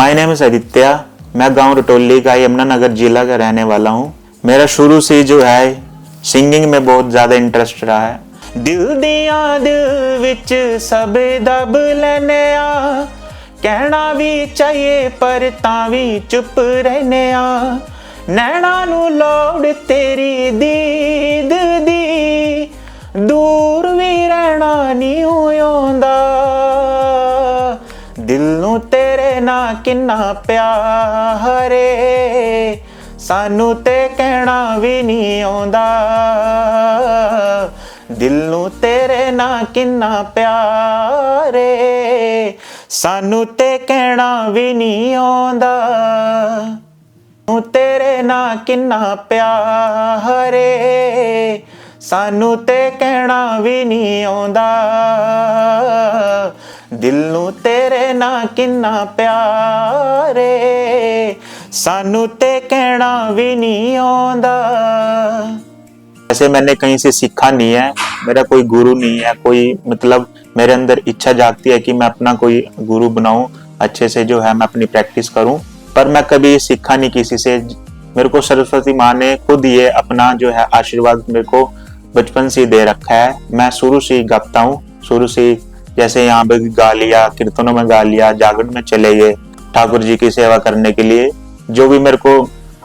My name is Aditya. मैं गांव रटोली का यमुनानगर जिला का रहने वाला हूँ। मेरा शुरू से जो है सिंगिंग में बहुत ज्यादा इंटरेस्ट रहा है। दिल दिया दिल विच सब दब लेने आ, कहना भी चाहिए पर तां भी चुप रहने आ, नैना नू लोड़ तेरी दीद दी, दूर भी रहना नहीं होंदा, दिल नू तेरे ना किन्ना प्यार है, सानू ते कहना भी नहीं आंदा, दिल नू तेरे ना किन्ना प्यार है, सानू ते कहना भी नहीं आंदा, तेरे ना किन्ना प्यार है, सानू ते कहना भी नहीं आंदा, दिल नू तेरे ना किन्ना प्यार है, सानू ते कहना भी नहीं आंदा। ऐसे मैंने कहीं से सीखा नहीं है, मेरा कोई गुरु नहीं है, कोई मतलब मेरे अंदर इच्छा जागती है कि मैं अपना कोई गुरु बनाऊं, अच्छे से जो है मैं अपनी प्रैक्टिस करूं, पर मैं कभी सीखा नहीं किसी से। मेरे को सरस्वती माँ ने खुद ये अपना जो है आशीर्वाद मेरे को बचपन से दे रखा है। मैं शुरू से ही गाता हूँ, शुरू से जैसे यहाँ पे गा लिया, कीर्तनों में गा लिया, जागरण में चले गए ठाकुर जी की सेवा करने के लिए। जो भी मेरे को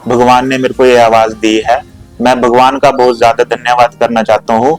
भगवान ने मेरे को ये आवाज दी है, मैं भगवान का बहुत ज्यादा धन्यवाद करना चाहता हूँ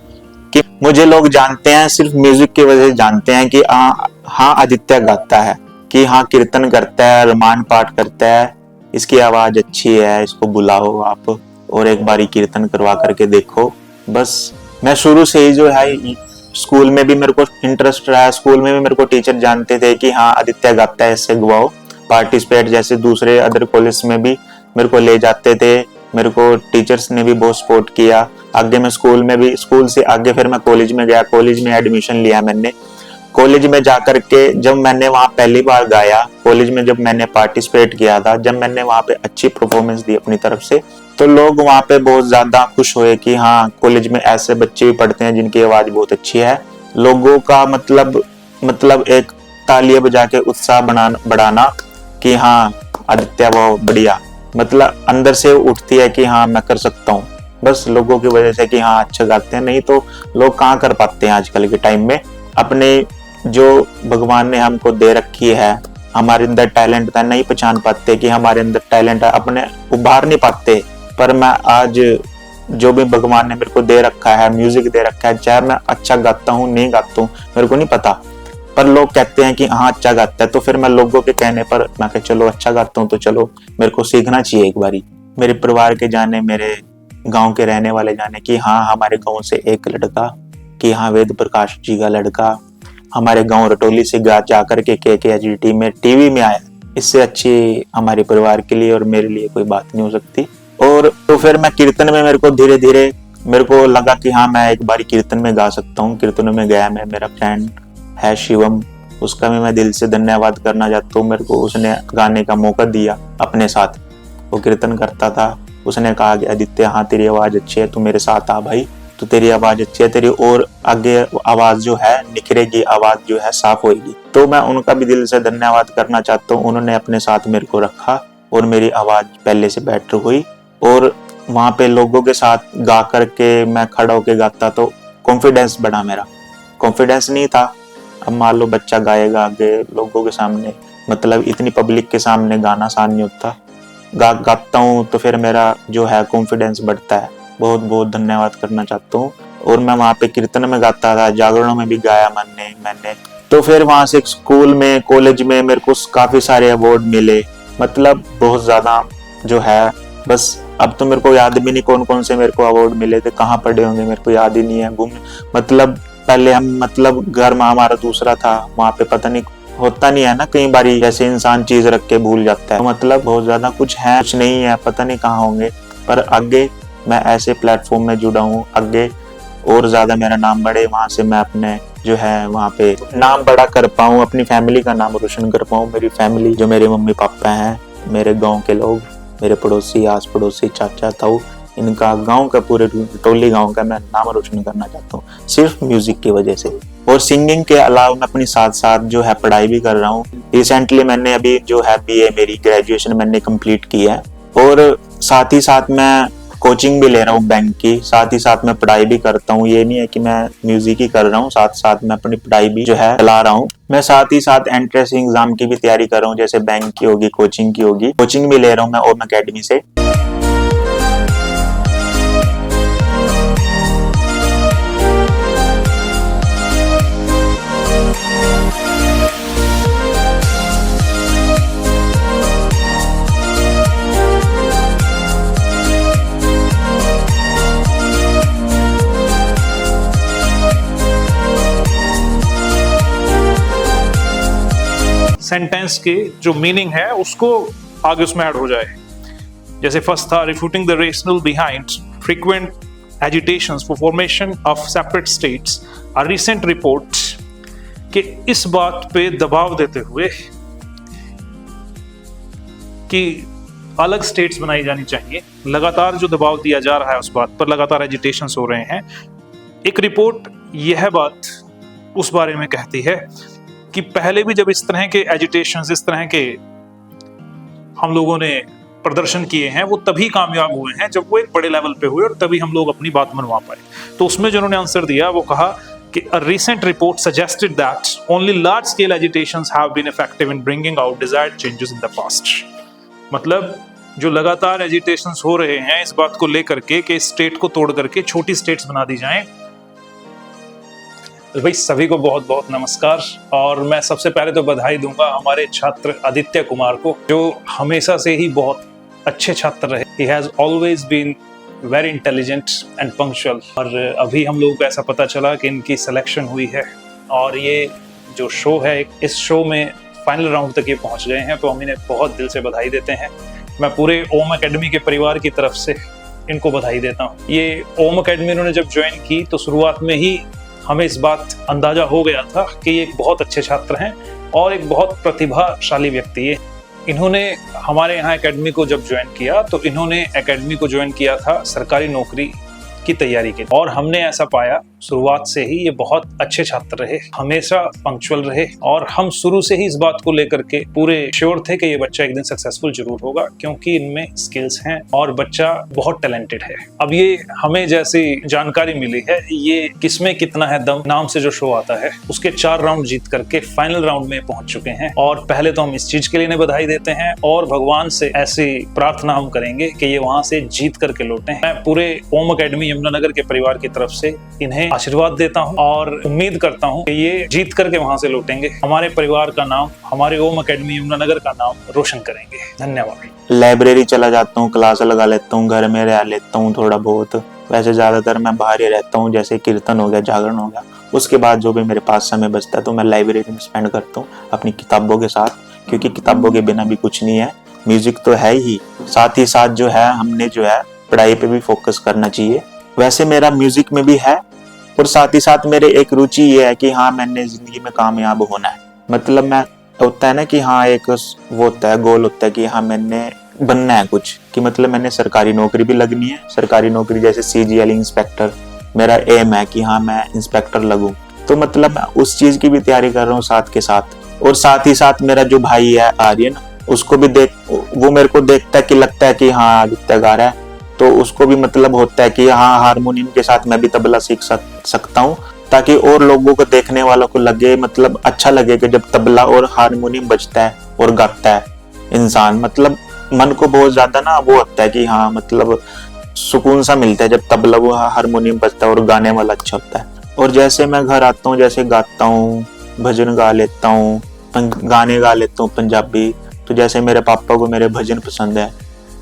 कि मुझे लोग जानते हैं सिर्फ म्यूजिक की वजह से जानते हैं कि हाँ आदित्य गाता है, कि हाँ कीर्तन करता है, रामायण पाठ करता है, इसकी आवाज अच्छी है, इसको बुलाओ आप और एक बारी कीर्तन करवा करके देखो। बस मैं शुरू से ही जो है स्कूल में भी मेरे को इंटरेस्ट रहा है, स्कूल में भी मेरे को टीचर जानते थे कि हाँ आदित्य गाता है, इससे गवाओ। पार्टिसिपेट जैसे दूसरे अदर कॉलेज में भी मेरे को ले जाते थे, मेरे को टीचर्स ने भी बहुत सपोर्ट किया। आगे मैं स्कूल में भी, स्कूल से आगे फिर मैं कॉलेज में गया, कॉलेज में एडमिशन लिया मैंने। कॉलेज में जाकर के जब मैंने वहाँ पहली बार गाया, कॉलेज में जब मैंने पार्टिसिपेट किया था, जब मैंने वहाँ पे अच्छी परफॉर्मेंस दी अपनी तरफ से, तो लोग वहाँ पे बहुत ज्यादा खुश हुए कि हाँ कॉलेज में ऐसे बच्चे भी पढ़ते हैं जिनकी आवाज बहुत अच्छी है। लोगों का मतलब एक तालियां बजा के उत्साह बढ़ाना कि हाँ आदित्य बहुत बढ़िया, मतलब अंदर से उठती है कि हाँ मैं कर सकता हूँ, बस लोगों की वजह से कि हाँ अच्छा गाते हैं। नहीं तो लोग कहाँ कर पाते हैं आजकल के टाइम में। अपने जो भगवान ने हमको दे रखी है, हमारे अंदर टैलेंट था, नहीं पहचान पाते कि हमारे अंदर टैलेंट है, अपने उभार नहीं पाते। पर मैं आज जो भी भगवान ने मेरे को दे रखा है, म्यूजिक दे रखा है, चाहे मैं अच्छा गाता हूँ नहीं गाता हूँ मेरे को नहीं पता, पर लोग कहते हैं कि हाँ अच्छा गाता है, तो फिर मैं लोगों के कहने पर मैं कह चलो अच्छा गाता हूँ तो चलो मेरे को सीखना चाहिए एक बारी। मेरे परिवार के जाने, मेरे गांव के रहने वाले जाने कि हाँ हमारे गांव से एक लड़का, कि हाँ वेद प्रकाश जी का लड़का हमारे गांव रटोली से जा करके KKHD में टीवी में आया। इससे अच्छी हमारे परिवार के लिए और मेरे लिए कोई बात नहीं हो सकती। और तो फिर मैं कीर्तन में मेरे को धीरे धीरे मेरे को लगा कि हाँ मैं एक बारी कीर्तन में गा सकता हूँ। कीर्तनों में गया मैं, मेरा फ्रेंड है शिवम, उसका भी मैं दिल से धन्यवाद करना चाहता हूँ। मेरे को उसने गाने का मौका दिया अपने साथ, वो कीर्तन करता था, उसने कहा कि आदित्य हाँ तेरी आवाज अच्छी है, तू मेरे साथ आ भाई, तो तेरी आवाज अच्छी है, तेरी और आगे आवाज जो है निखरेगी, आवाज जो है साफ होगी। तो मैं उनका भी दिल से धन्यवाद करना चाहता हूँ, उन्होंने अपने साथ मेरे को रखा और मेरी आवाज पहले से बेटर हुई। और वहां पे लोगों के साथ गा करके मैं खड़ा होके गाता तो कॉन्फिडेंस बढ़ा मेरा। कॉन्फिडेंस नहीं था, अब मान लो बच्चा गाएगा आगे लोगों के सामने, मतलब इतनी पब्लिक के सामने गाना आसान नहीं होता, गाता हूँ तो फिर मेरा जो है कॉन्फिडेंस बढ़ता है। बहुत बहुत धन्यवाद करना चाहता हूँ। और मैं वहाँ पे कीर्तन में गाता था, जागरणों में भी गाया मैंने। तो फिर वहाँ से स्कूल में, कॉलेज में मेरे को काफी सारे अवार्ड मिले, मतलब बहुत ज्यादा जो है, बस अब तो मेरे को याद भी नहीं कौन कौन से मेरे को अवार्ड मिले थे, कहाँ पढ़े होंगे मेरे को याद ही नहीं है। मतलब पहले हम घर में हमारा दूसरा था, वहाँ पे पता नहीं होता नहीं है ना, कई बारी जैसे इंसान चीज रख के भूल जाता है, मतलब बहुत ज्यादा कुछ है कुछ नहीं है, पता नहीं कहाँ होंगे। पर आगे मैं ऐसे प्लेटफॉर्म में जुड़ा हूँ, आगे और ज्यादा मेरा नाम बढ़े, वहां से मैं अपने जो है वहां पे नाम बड़ा कर पाऊँ, अपनी फैमिली का नाम रोशन कर पाऊँ। मेरी फैमिली जो मेरे मम्मी पापा हैं, मेरे गाँव के लोग, मेरे पड़ोसी, आस पड़ोसी, चाचा ताऊ, इनका गांव का पूरे टोली गांव का मैं नाम रोशन करना चाहता हूँ सिर्फ म्यूजिक की वजह से। और सिंगिंग के अलावा मैं अपनी साथ साथ जो है पढ़ाई भी कर रहा हूँ। रिसेंटली मैंने अभी जो है बीए मेरी ग्रेजुएशन मैंने कंप्लीट की है, और साथ ही साथ मैं कोचिंग भी ले रहा हूँ बैंक की, साथ ही साथ मैं पढ़ाई भी करता हूँ। ये नहीं है कि मैं म्यूजिक ही कर रहा हूँ, साथ साथ मैं अपनी पढ़ाई भी जो है चला रहा हूँ। मैं साथ ही साथ एंट्रेंस एग्जाम की भी तैयारी कर रहा हूँ, जैसे बैंक की होगी, कोचिंग की होगी। कोचिंग भी ले रहा हूँ मैं ओम एकेडमी से। सेंटेंस के जो मीनिंग है उसको आगे उसमें ऐड हो जाए। जैसे फर्स्ट था refuting the rationale behind frequent agitations for formation of separate states a recent report कि इस बात पे दबाव देते हुए कि अलग स्टेट्स बनाई जानी चाहिए, लगातार जो दबाव दिया जा रहा है उस बात पर, लगातार एजिटेशंस हो रहे हैं। एक रिपोर्ट यह बात उस बारे में कहती है कि पहले भी जब इस तरह के एजिटेशंस, इस तरह के हम लोगों ने प्रदर्शन किए हैं, वो तभी कामयाब हुए हैं जब वो एक बड़े लेवल पे हुए और तभी हम लोग अपनी बात मनवा पाए। तो उसमें जो उन्होंने आंसर दिया वो कहा कि a recent report suggested that only large scale agitations have been effective in bringing out desired changes in the past। मतलब जो लगातार एजिटेशंस हो रहे हैं इस बात को लेकर के कि स्टेट को तोड़ करके छोटी स्टेट्स बना दी जाएं। तो भाई सभी को बहुत बहुत नमस्कार, और मैं सबसे पहले तो बधाई दूंगा हमारे छात्र आदित्य कुमार को, जो हमेशा से ही बहुत अच्छे छात्र रहे। He has always been very intelligent and punctual। और अभी हम लोगों को ऐसा पता चला कि इनकी सिलेक्शन हुई है और ये जो शो है, इस शो में फाइनल राउंड तक ये पहुंच गए हैं, तो हम इन्हें बहुत दिल से बधाई देते हैं। मैं पूरे ओम एकेडमी के परिवार की तरफ से इनको बधाई देता हूँ। ये ओम एकेडमी इन्होंने जब ज्वाइन की तो शुरुआत में ही हमें इस बात अंदाजा हो गया था कि ये एक बहुत अच्छे छात्र हैं और एक बहुत प्रतिभाशाली व्यक्ति है। इन्होंने हमारे यहाँ एकेडमी को जब ज्वाइन किया तो इन्होंने एकेडमी को ज्वाइन किया था सरकारी नौकरी की तैयारी के, और हमने ऐसा पाया शुरुआत से ही ये बहुत अच्छे छात्र रहे, हमेशा पंक्चुअल रहे, और हम शुरू से ही इस बात को लेकर के पूरे श्योर थे कि ये बच्चा एक दिन सक्सेसफुल जरूर होगा, क्योंकि इनमें स्किल्स हैं और बच्चा बहुत टैलेंटेड है। अब ये हमें जैसी जानकारी मिली है, ये किसमें कितना है दम नाम से जो शो आता है उसके 4 राउंड जीत करके फाइनल राउंड में पहुंच चुके हैं। और पहले तो हम इस चीज के लिए इन्हें बधाई देते हैं और भगवान से ऐसी प्रार्थना हम करेंगे कि ये वहां से जीत करके लौटे। मैं पूरे ओम एकेडमी यमुनानगर के परिवार की तरफ से इन्हें आशीर्वाद देता हूं और उम्मीद करता हूं कि ये जीत करके वहां से लौटेंगे, हमारे परिवार का नाम, हमारे ओम एकेडमी यमुनानगर का नाम रोशन करेंगे। धन्यवाद। लाइब्रेरी चला जाता हूँ, क्लास लगा लेता हूँ, घर में रह लेता हूँ थोड़ा बहुत। वैसे ज्यादातर मैं बाहर ही रहता हूँ, जैसे कीर्तन हो गया, जागरण हो गया। उसके बाद जो भी मेरे पास समय बचता है तो मैं लाइब्रेरी में स्पेंड करता हूँ अपनी किताबों के साथ, क्योंकि किताबों के बिना भी कुछ नहीं है। म्यूजिक तो है ही, साथ ही साथ जो है हमने जो है पढ़ाई पे भी फोकस करना चाहिए। वैसे मेरा म्यूजिक में भी है, और साथ ही साथ मेरे एक रुचि ये है कि हाँ मैंने जिंदगी में कामयाब होना है। मतलब मैं होता है ना कि हाँ एक वो होता है, गोल होता है कि हाँ मैंने बनना है कुछ, कि मतलब मैंने सरकारी नौकरी भी लगनी है। सरकारी नौकरी जैसे CGL इंस्पेक्टर, मेरा एम है कि हाँ मैं इंस्पेक्टर लगूं। तो मतलब मैं उस चीज की भी तैयारी कर रहा हूँ साथ के साथ। और साथ ही साथ मेरा जो भाई है आर्यन, उसको भी वो मेरे को देखता है कि लगता है कि हाँ आदित्य गा रहा है, तो उसको भी मतलब होता है कि हाँ हारमोनियम के साथ मैं भी तबला सीख सकता हूँ, ताकि और लोगों को, देखने वालों को लगे, मतलब अच्छा लगे कि जब तबला और हारमोनियम बजता है और गाता है इंसान, मतलब मन को बहुत ज्यादा ना वो होता है कि हाँ मतलब सुकून सा मिलता है जब तबला वो हारमोनियम बजता है और गाने वाला अच्छा होता है। और जैसे मैं घर आता हूँ, जैसे गाता हूँ, भजन गा लेता हूँ, गाने गा लेता हूँ पंजाबी। तो जैसे मेरे पापा को मेरे भजन पसंद है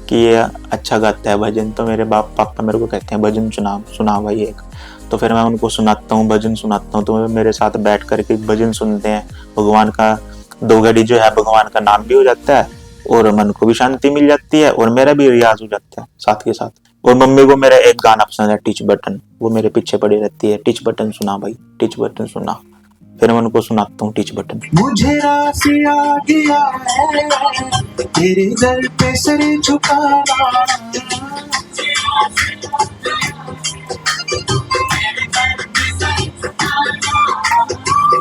कि ये अच्छा गाता है भजन, तो मेरे पापा मेरे को कहते हैं भजन सुना भाई एक। तो फिर मैं उनको सुनाता हूँ, भजन सुनाता हूँ, तो मेरे साथ बैठ करके भजन सुनते हैं। भगवान का 2 घड़ी जो है भगवान का नाम भी हो जाता है और मन को भी शांति मिल जाती है और मेरा भी रियाज हो जाता है साथ के साथ। और मम्मी को मेरा एक गाना पसंद है, टिच बटन, वो मेरे पीछे पड़ी रहती है, टिच बटन सुना भाई, टिच बटन सुना। फिर मैं उनको सुनाता हूँ टिच बटन। मुझे रास आ गया है तेरे दर पे सर झुकाना,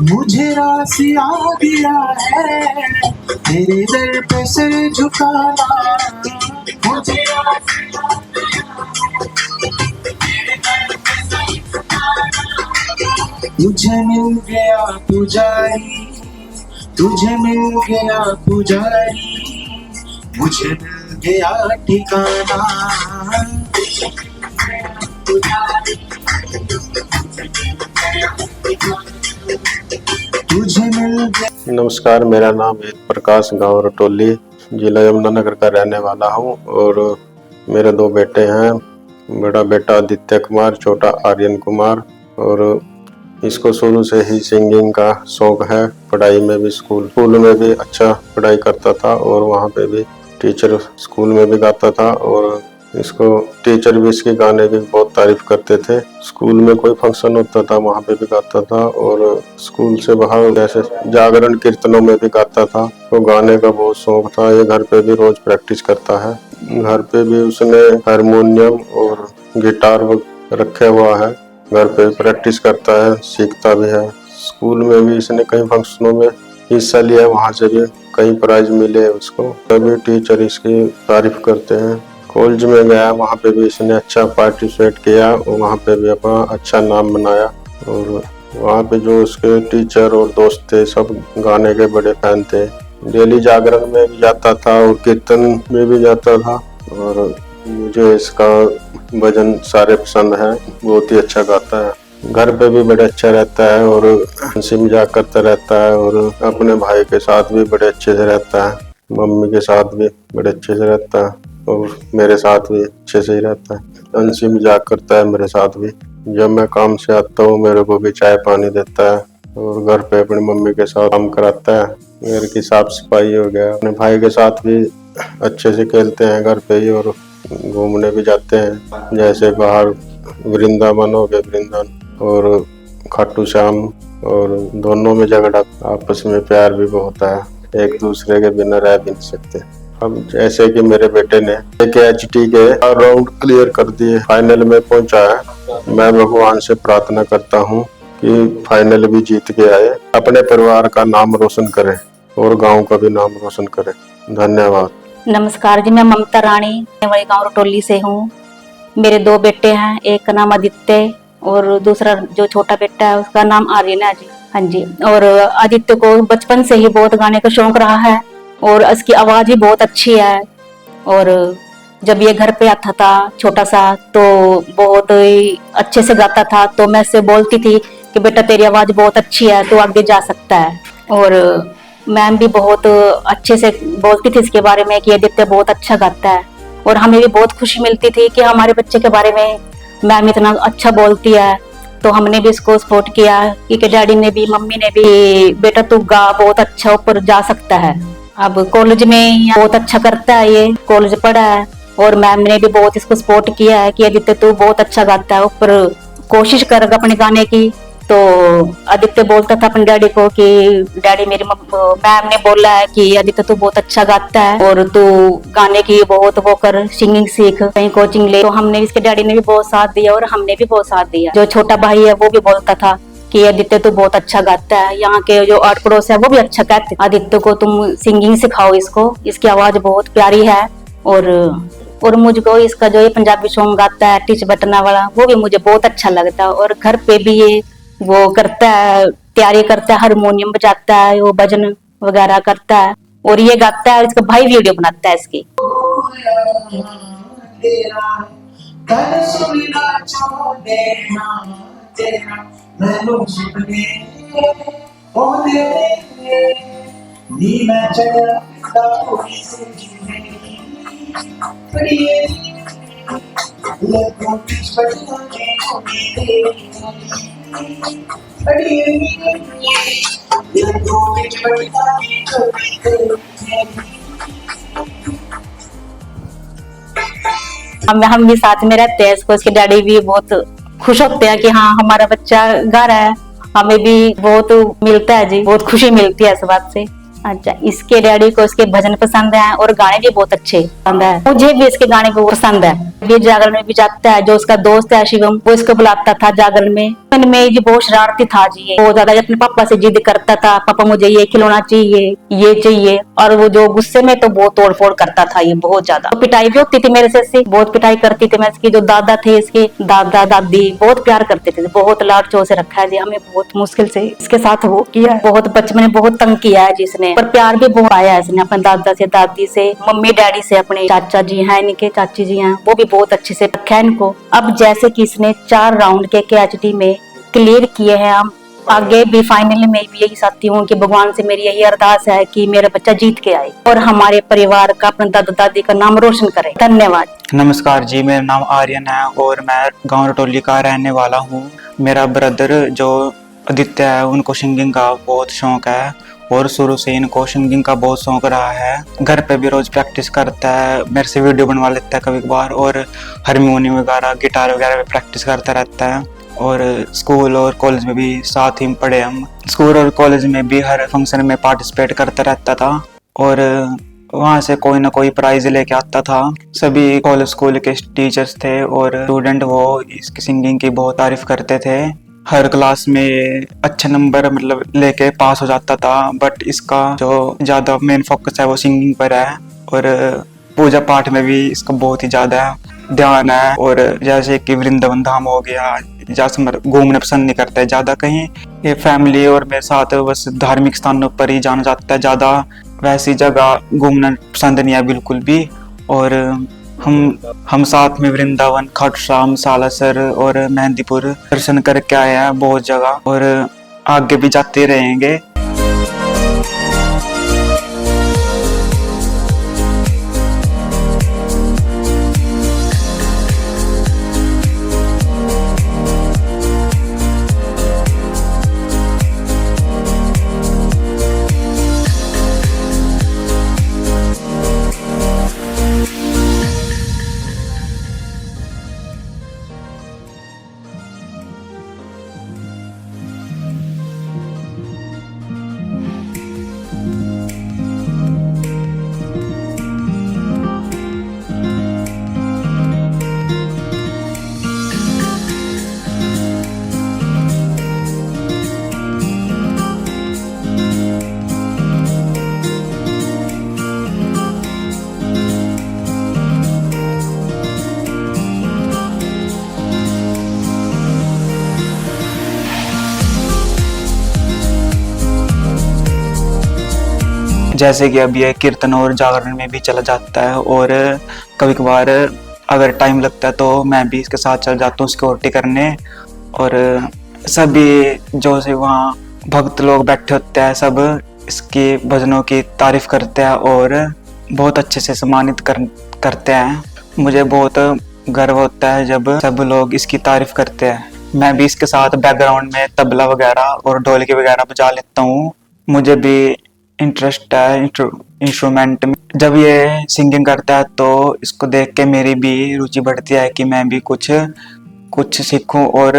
मुझे रास आ गया है तेरे दर पे सिर झुकाना, मुझे रास आ तुझे मिल गया पुजारी, तुझे मिल गया पुजारी, मुझे मिल गया ठिकाना। तुझे मिल गया। नमस्कार, मेरा नाम है प्रकाश, गांव रटोली, जिला यमुनानगर का रहने वाला हूं और मेरे दो बेटे हैं। बड़ा बेटा आदित्य कुमार, छोटा आर्यन कुमार। और इसको शुरू से ही सिंगिंग का शौक है। पढ़ाई में भी स्कूल में भी अच्छा पढ़ाई करता था और वहाँ पे भी टीचर स्कूल में भी गाता था और इसको टीचर भी इसके गाने की बहुत तारीफ करते थे। स्कूल में कोई फंक्शन होता था वहाँ पे भी गाता था और स्कूल से बाहर जैसे जागरण कीर्तनों में भी गाता था। तो गाने का बहुत शौक था। ये घर पे भी रोज प्रैक्टिस करता है। घर पे भी उसने हारमोनियम और गिटार रखा हुआ है। घर पे प्रैक्टिस करता है, सीखता भी है। स्कूल में भी इसने कई फंक्शनों में हिस्सा लिया, वहाँ से भी कई प्राइज मिले उसको। सभी टीचर इसकी तारीफ करते हैं। कॉलेज में गया, वहाँ पे भी इसने अच्छा पार्टिसिपेट किया और वहाँ पे भी अपना अच्छा नाम बनाया। और वहाँ पे जो उसके टीचर और दोस्त थे सब गाने के बड़े फैन थे। डेली जागरण में भी जाता था और कीर्तन में भी जाता था। और मुझे इसका भजन सारे पसंद है, बहुत ही अच्छा गाता है। घर पे भी बड़े अच्छा रहता है और हंसी मजाक करता रहता है और अपने भाई के साथ भी बड़े अच्छे से रहता है। मम्मी के साथ भी बड़े अच्छे से रहता है और मेरे साथ भी अच्छे से ही रहता है। हंसी मजाक करता है मेरे साथ भी। जब मैं काम से आता हूँ मेरे को भी चाय पानी देता है और घर पे अपनी मम्मी के साथ काम कराता है। घर की साफ सफाई हो गया। अपने भाई के साथ भी अच्छे से खेलते हैं घर पे ही और घूमने भी जाते हैं। जैसे बाहर वृंदावन हो गया, वृंदावन और खाटू श्याम, और दोनों में झगड़ा, आपस में प्यार भी बहुत है। एक दूसरे के बिना रह भी नहीं सकते। अब जैसे कि मेरे बेटे ने HT के राउंड क्लियर कर दिए, फाइनल में पहुंचा है। मैं भगवान से प्रार्थना करता हूं कि फाइनल भी जीत के आए, अपने परिवार का नाम रोशन करे और गांव का भी नाम रोशन करे। धन्यवाद। नमस्कार जी, मैं ममता रानी, मैं वही गाँव रटोली से हूँ। मेरे दो बेटे हैं, एक का नाम आदित्य और दूसरा जो छोटा बेटा है उसका नाम आर्यन है जी। हाँ जी। और आदित्य को बचपन से ही बहुत गाने का शौक रहा है और इसकी आवाज भी बहुत अच्छी है। और जब ये घर पे आता था छोटा सा तो बहुत ही अच्छे से गाता था। तो मैं इससे बोलती थी कि बेटा तेरी आवाज बहुत अच्छी है, तो आगे जा सकता है। और मैम भी बहुत अच्छे से बोलती थी इसके बारे में कि आदित्य बहुत अच्छा गाता है। और हमें भी बहुत खुशी मिलती थी कि हमारे बच्चे के बारे में मैम इतना अच्छा बोलती है। तो हमने भी इसको सपोर्ट किया क्योंकि डैडी ने भी मम्मी ने भी, बेटा तू गा, बहुत अच्छा ऊपर जा सकता है। अब कॉलेज में बहुत अच्छा करता है, ये कॉलेज पढ़ा है और मैम ने भी बहुत इसको सपोर्ट किया है कि आदित्य तू बहुत अच्छा गाता है, ऊपर कोशिश करेगा अपने गाने की। तो आदित्य बोलता था अपने डैडी को कि डैडी मेरी मैम ने बोला है कि आदित्य तू बहुत अच्छा गाता है और तू गाने की बहुत वो कर, सिंगिंग सीख, कहीं कोचिंग ले। तो हमने, इसके डैडी ने भी बहुत साथ दिया और हमने भी बहुत साथ दिया। जो छोटा भाई है वो भी बोलता था कि आदित्य तू बहुत अच्छा गाता है। यहाँ के जो आठ पड़ोस है वो भी अच्छा कहते, आदित्य को तुम सिंगिंग सिखाओ इसको, इसकी आवाज बहुत प्यारी है। और मुझको इसका जो ये पंजाबी सॉन्ग गाता है टिच बटना वाला, वो भी मुझे बहुत अच्छा लगता है। और घर पे भी ये वो करता है, तैयारी करता है, हारमोनियम बजाता है, वो भजन वगैरह करता है और ये गाता है। इसका भाई वीडियो बनाता है इसकी। हम भी साथ में रहते हैं इसको, इसके डैडी भी बहुत खुश होते हैं कि हाँ हमारा बच्चा गा रहा है। हमें भी बहुत मिलता है जी, बहुत खुशी मिलती है इस बात से। अच्छा, इसके डैडी को इसके भजन पसंद है और गाने भी बहुत अच्छे पसंद है। मुझे भी इसके गाने बहुत पसंद है। भी जागरण में भी जाता है। जो उसका दोस्त है शिवम, वो इसको बुलाता था जागरण में। इनमें ये बहुत शरारती था जी, ये बहुत ज्यादा अपने पापा से जिद करता था, पापा मुझे ये खिलौना चाहिए, ये चाहिए। और वो जो गुस्से में तो बहुत तोड़ फोड़ करता था ये, बहुत ज्यादा। तो पिटाई भी होती थी मेरे से इससे, बहुत पिटाई करती थी मैं इसकी। जो दादा थे इसके, दादा दादी बहुत प्यार करते थे, बहुत लाड चो से रखा है जी हमें, बहुत मुश्किल से इसके साथ वो किया है। बहुत बचपन में बहुत तंग किया है जिसने, पर प्यार भी बहुत पाया है इसने अपने दादा से, दादी से, मम्मी डैडी से, अपने चाचा जी हैं इनके, चाची जी हैं, वो भी बहुत अच्छे से रखा है इनको। अब जैसे कि इसने 4 राउंड के KHD में क्लियर किए हैं, हम आगे भी फाइनल में भी यही चाहती हूँ कि भगवान से मेरी यही अरदास है कि मेरा बच्चा जीत के आए और हमारे परिवार का, अपने दादा दादी का नाम रोशन करे। धन्यवाद। नमस्कार जी, मेरा नाम आर्यन है और मैं गांव रटोली का रहने वाला हूँ। मेरा ब्रदर जो आदित्य है, उनको सिंगिंग का बहुत शौक है और शुरू से इनको सिंगिंग का बहुत शौक रहा है। घर पे भी रोज प्रैक्टिस करता है, मेरे से वीडियो बनवा लेता है कभी कभार, और हारमोनियम वगैरह, गिटार वगैरह पे प्रैक्टिस करता रहता है। और स्कूल और कॉलेज में भी साथ ही पढ़े हम। स्कूल और कॉलेज में भी हर फंक्शन में पार्टिसिपेट करता रहता था और वहाँ से कोई ना कोई प्राइज लेके आता था। सभी कॉलेज स्कूल के टीचर्स थे और स्टूडेंट वो इसकी सिंगिंग की बहुत तारीफ करते थे। हर क्लास में अच्छे नंबर मतलब लेके पास हो जाता था। बट इसका जो ज्यादा मेन फोकस है वो सिंगिंग पर है और पूजा पाठ में भी इसका बहुत ही ज्यादा ध्यान है। और जैसे कि वृंदावन धाम हो गया, जैसे घूमने पसंद नहीं करता है ज्यादा कहीं, ये फैमिली और मेरे साथ बस धार्मिक स्थानों पर ही जाना चाहता है, ज्यादा वैसी जगह घूमना पसंद नहीं है बिल्कुल भी। और हम साथ में वृंदावन, खाटूश्याम, सालासर और मेहंदीपुर दर्शन करके आए हैं बहुत जगह और आगे भी जाते रहेंगे। जैसे कि अब ये कीर्तन और जागरण में भी चला जाता है और कभी कभार अगर टाइम लगता है तो मैं भी इसके साथ चल जाता हूँ सिक्योरिटी करने। और सभी जो से वहाँ भक्त लोग बैठे होते हैं सब इसके भजनों की तारीफ करते हैं और बहुत अच्छे से सम्मानित करते हैं। मुझे बहुत गर्व होता है जब सब लोग इसकी तारीफ करते हैं। मैं भी इसके साथ बैकग्राउंड में तबला वगैरह और ढोलकी वगैरह बजा लेता हूँ। मुझे भी इंटरेस्ट है इंस्ट्रूमेंट में। जब ये सिंगिंग करता है तो इसको देख के मेरी भी रुचि बढ़ती है कि मैं भी कुछ सीखूं और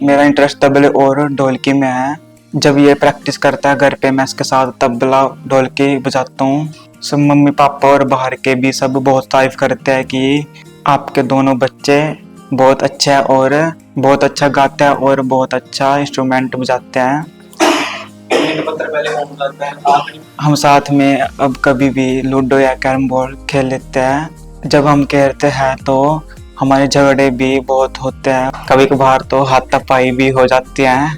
मेरा इंटरेस्ट तबले और ढोलकी में है। जब ये प्रैक्टिस करता है घर पे, मैं इसके साथ तबला ढोलकी बजाता हूँ। सब मम्मी पापा और बाहर के भी सब बहुत तारीफ करते हैं कि आपके दोनों बच्चे बहुत अच्छे हैं और बहुत अच्छा गाते हैं और बहुत अच्छा इंस्ट्रूमेंट बजाते हैं। हम साथ में अब कभी भी लूडो या कैरम बोर्ड खेल लेते हैं। जब हम खेलते हैं तो हमारे झगड़े भी बहुत होते हैं, कभी कभार तो हाथापाई भी हो जाती हैं।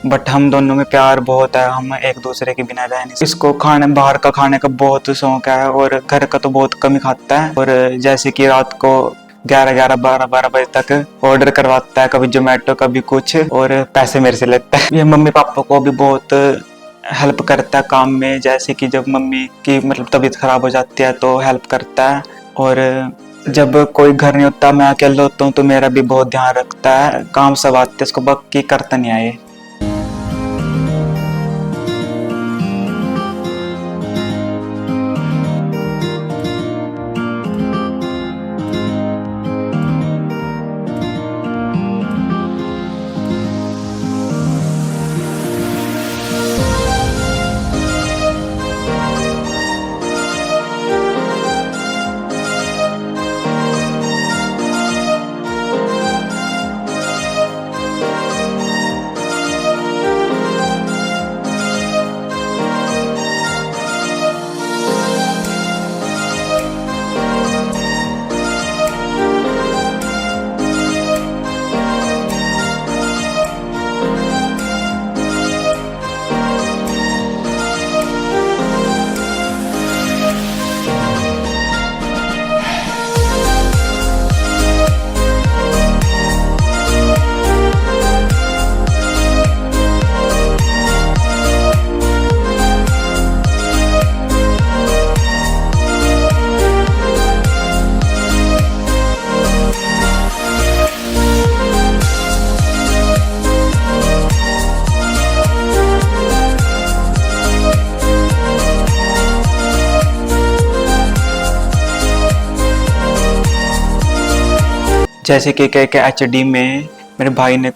बट हम दोनों में प्यार बहुत है, हम एक दूसरे के बिना रह नहीं सकते। इसको बाहर का खाने का बहुत शौक है और घर का तो बहुत कम ही खाता है। और जैसे कि रात को 11 12 बजे तक ऑर्डर करवाता है, कभी जोमेटो कभी कुछ, और पैसे मेरे से लेता है। ये मम्मी पापा को भी बहुत हेल्प करता है काम में, जैसे कि जब मम्मी की मतलब तबीयत खराब हो जाती है तो हेल्प करता है। और जब कोई घर नहीं होता, मैं अकेला होता हूँ, तो मेरा भी बहुत ध्यान रखता है। काम सब आते इसको, बाकी करता नहीं आए। जैसे कि KKHD में मेरे भाई ने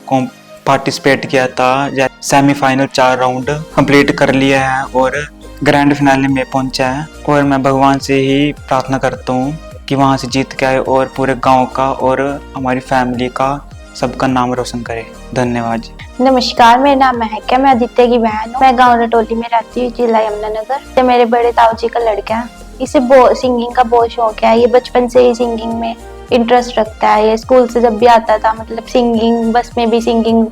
पार्टिसिपेट किया था, सेमीफाइनल 4 राउंड कंप्लीट कर लिया है और ग्रैंड फिनाले में पहुंचा है। और मैं भगवान से ही प्रार्थना करता हूँ कि वहाँ से जीत के आए और पूरे गांव का और हमारी फैमिली का सबका नाम रोशन करे। धन्यवाद जी। नमस्कार, मेरा नाम महक है, मैं आदित्य की बहन हूँ। मैं गाँव रटोली में रहती हूँ, जिला यमुनानगर। ये मेरे बड़े ताऊ जी का लड़का है। इसे सिंगिंग का बहुत शौक है। ये बचपन से ही सिंगिंग में इंटरेस्ट रखता है। ये स्कूल से जब भी आता था, मतलब सिंगिंग, बस में भी सिंगिंग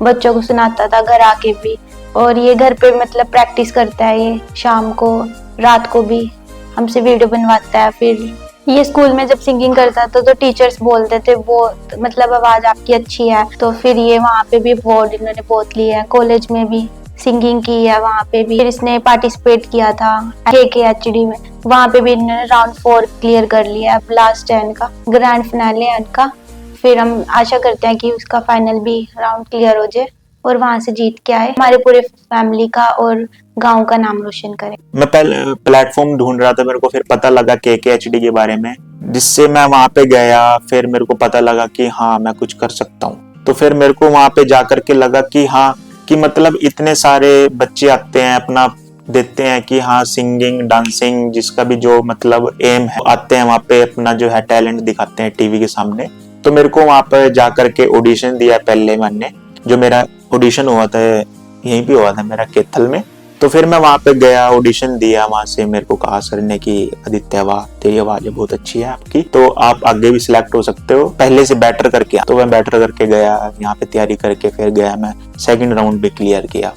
बच्चों को सुनाता था, घर आके भी। और ये घर पे मतलब प्रैक्टिस करता है। ये शाम को, रात को भी हमसे वीडियो बनवाता है। फिर ये स्कूल में जब सिंगिंग करता था तो टीचर्स बोलते थे वो मतलब आवाज आपकी अच्छी है। तो फिर ये वहाँ पे भी अवार्ड इन्होंने बहुत लिए है। कॉलेज में भी सिंगिंग की है, वहाँ पे भी। फिर इसने पार्टिसिपेट किया था KKHD में, वहाँ पे भी इन्होंने राउंड 4 क्लियर कर लिया। अब लास्ट है इनका, ग्रैंड फिनाले है इनका। फिर हम आशा करते हैं कि उसका फाइनल भी राउंड क्लियर हो जाए और वहाँ से जीत के आए, हमारे पूरे फैमिली का और गांव का नाम रोशन करे। मैं पहले प्लेटफॉर्म ढूंढ रहा था, मेरे को फिर पता लगा KKHD के बारे में, जिससे मैं वहां पे गया। फिर मेरे को पता लगा कि हाँ मैं कुछ कर सकता हूँ। तो फिर मेरे को वहां पे जाकर के लगा कि हाँ, कि मतलब इतने सारे बच्चे आते हैं, अपना देते हैं कि हाँ सिंगिंग, डांसिंग, जिसका भी जो मतलब एम है, आते हैं वहां पे अपना जो है टैलेंट दिखाते हैं टीवी के सामने। तो मेरे को वहां पर जाकर के ऑडिशन दिया पहले मैंने। जो मेरा ऑडिशन हुआ था यहीं पे हुआ था मेरा, कैथल में। तो फिर मैं वहां पे गया, ऑडिशन दिया। वहां से मेरे को कहा सर ने कि आदित्य वाह, तेरी आवाज बहुत अच्छी है आपकी, तो आप आगे भी सिलेक्ट हो सकते हो, पहले से बेटर करके। तो मैं बेटर करके गया, यहाँ पे तैयारी करके फिर गया। मैं सेकंड राउंड भी क्लियर किया,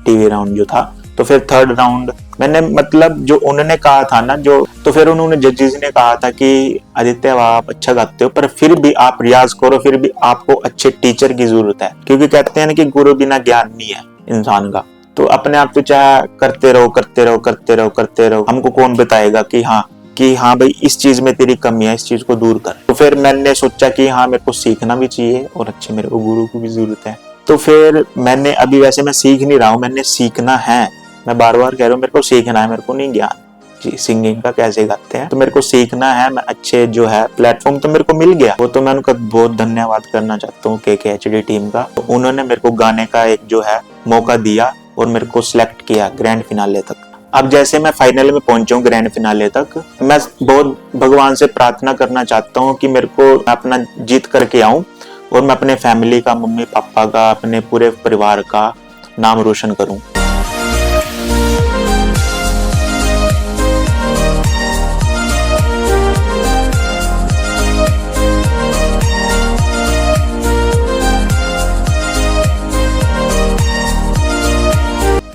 टीवी राउंड जो था। तो फिर थर्ड राउंड मैंने मतलब जो उन्होंने कहा था ना, जो तो फिर उन्होंने जजेस ने कहा था कि आदित्य वाह आप अच्छा गाते हो, पर फिर भी आप रियाज करो, फिर भी आपको अच्छे टीचर की जरूरत है। क्योंकि कहते हैं ना कि गुरु बिना ज्ञान नहीं है इंसान का। तो अपने आप को चाहे करते रहो, करते रहो, करते रहो, करते रहो। हमको कौन बताएगा कि हाँ भाई इस चीज में तेरी कमी है, इस चीज को दूर कर। तो फिर मैंने सोचा कि हाँ मेरे को सीखना भी चाहिए और अच्छे मेरे को गुरु की भी जरूरत है। तो फिर मैंने अभी वैसे मैं सीख नहीं रहा हूँ, मैंने सीखना है। मैं बार बार कह रहा हूँ मेरे को सीखना है, मेरे को नहीं ज्ञान जी सिंगिंग का कैसे गाते हैं, तो मेरे को सीखना है। मैं अच्छे जो है प्लेटफॉर्म तो मेरे को मिल गया, वो तो मैं उनका बहुत धन्यवाद करना चाहता हूँ KKHD टीम का। तो उन्होंने मेरे को गाने का एक जो है मौका दिया और मेरे को सिलेक्ट किया ग्रैंड फिनाले तक। अब जैसे मैं फाइनल में पहुंचा हूँ ग्रैंड फिनाले तक, मैं बहुत भगवान से प्रार्थना करना चाहता हूँ कि मेरे को अपना जीत करके आऊं और मैं अपने फैमिली का, मम्मी पापा का, अपने पूरे परिवार का नाम रोशन करूं।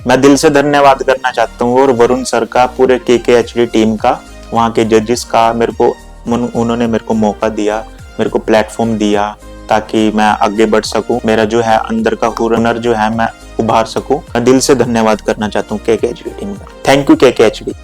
मैं दिल से धन्यवाद करना चाहता हूँ और वरुण सर का, पूरे KKHD टीम का, वहाँ के जजेस का। उन्होंने मेरे को मौका दिया, मेरे को प्लेटफॉर्म दिया ताकि मैं आगे बढ़ सकूं, मेरा जो है अंदर का हुनर जो है मैं उभार सकूं। मैं दिल से धन्यवाद करना चाहता हूँ KKHD टीम का। Thank you KKHD।